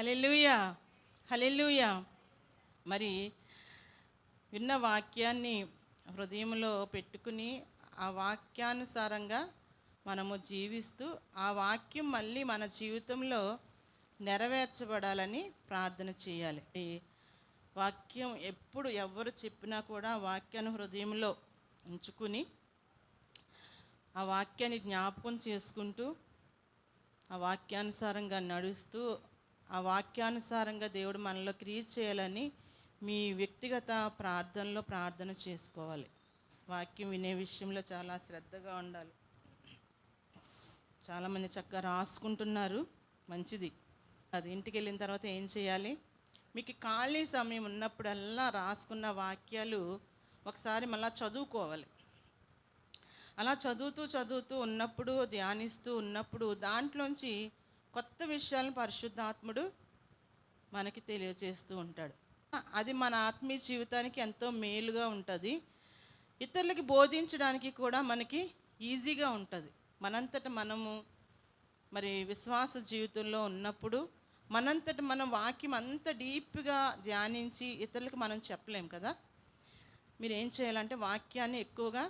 హల్లెలూయా, హల్లెలూయా. మరి విన్న వాక్యాన్ని హృదయంలో పెట్టుకుని ఆ వాక్యానుసారంగా మనము జీవిస్తూ ఆ వాక్యం మళ్ళీ మన జీవితంలో నెరవేర్చబడాలని ప్రార్థన చేయాలి. ఈ వాక్యం ఎప్పుడు ఎవరు చెప్పినా కూడా ఆ వాక్యాన్ని హృదయంలో ఉంచుకుని ఆ వాక్యాన్ని జ్ఞాపకం చేసుకుంటూ ఆ వాక్యానుసారంగా నడుస్తూ ఆ వాక్యానుసారంగా దేవుడు మనలో క్రియ చేయాలని మీ వ్యక్తిగత ప్రార్థనలో ప్రార్థన చేసుకోవాలి. వాక్యం వినే విషయంలో చాలా శ్రద్ధగా ఉండాలి. చాలామంది చక్కగా రాసుకుంటున్నారు, మంచిది. అది ఇంటికి వెళ్ళిన తర్వాత ఏం చేయాలి? మీకు ఖాళీ సమయం ఉన్నప్పుడల్లా రాసుకున్న వాక్యాలు ఒకసారి మళ్ళీ చదువుకోవాలి. అలా చదువుతూ ఉన్నప్పుడు, ధ్యానిస్తూ ఉన్నప్పుడు దాంట్లోంచి కొత్త విషయాలను పరిశుద్ధాత్ముడు మనకి తెలియజేస్తూ ఉంటాడు. అది మన ఆత్మీయ జీవితానికి ఎంతో మేలుగా ఉంటుంది. ఇతరులకి బోధించడానికి కూడా మనకి ఈజీగా ఉంటుంది. మనంతట మనము మరి విశ్వాస జీవితంలో ఉన్నప్పుడు మనంతట మనం వాక్యం అంత డీప్గా ధ్యానించి ఇతరులకు మనం చెప్పలేం కదా. మీరు ఏం చేయాలంటే వాక్యాన్ని ఎక్కువగా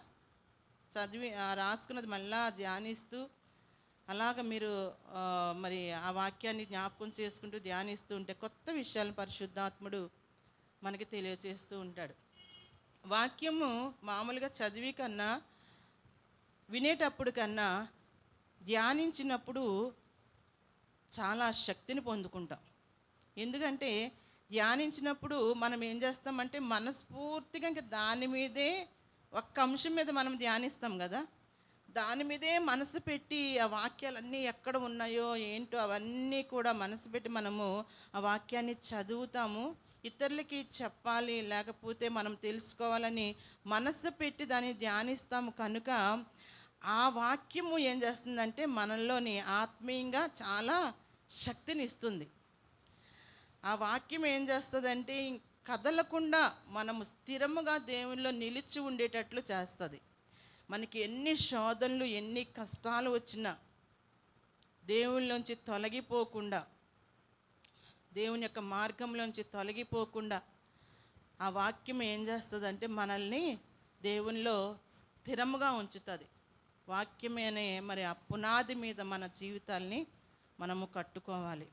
చదివి రాసుకున్నది మళ్ళా ధ్యానిస్తూ అలాగ మీరు మరి ఆ వాక్యాన్ని జ్ఞాపకం చేసుకుంటూ ధ్యానిస్తూ ఉంటే కొత్త విషయాలను పరిశుద్ధాత్ముడు మనకి తెలియజేస్తూ ఉంటాడు. వాక్యము మామూలుగా చదివి కన్నా వినేటప్పుడు కన్నా ధ్యానించినప్పుడు చాలా శక్తిని పొందుకుంటాం. ఎందుకంటే ధ్యానించినప్పుడు మనం ఏం చేస్తామంటే మనస్ఫూర్తిగా ఇంకా దాని మీదే ఒక్క అంశం మీద మనం ధ్యానిస్తాం కదా. దాని మీదే మనసు పెట్టి ఆ వాక్యాలన్నీ ఎక్కడ ఉన్నాయో ఏంటో అవన్నీ కూడా మనసు పెట్టి మనము ఆ వాక్యాన్ని చదువుతాము. ఇతరులకి చెప్పాలి లేకపోతే మనం తెలుసుకోవాలని మనసు పెట్టి దాన్ని ధ్యానిస్తాము. కనుక ఆ వాక్యము ఏం చేస్తుందంటే మనల్లోని ఆత్మీయంగా చాలా శక్తిని ఇస్తుంది. ఆ వాక్యం ఏం చేస్తుందంటే కదలకుండా మనము స్థిరముగా దేవునిలో నిలిచి ఉండేటట్లు చేస్తుంది. మనకి ఎన్ని శోధనలు ఎన్ని కష్టాలు వచ్చినా దేవుళ్ళలోంచి తొలగిపోకుండా, దేవుని యొక్క మార్గంలోంచి తొలగిపోకుండా ఆ వాక్యం ఏం చేస్తుందంటే మనల్ని దేవునిలో స్థిరముగా ఉంచుతుంది. వాక్యమేనే మరి ఆ పునాది మీద మన జీవితాల్ని మనము కట్టుకోవాలి.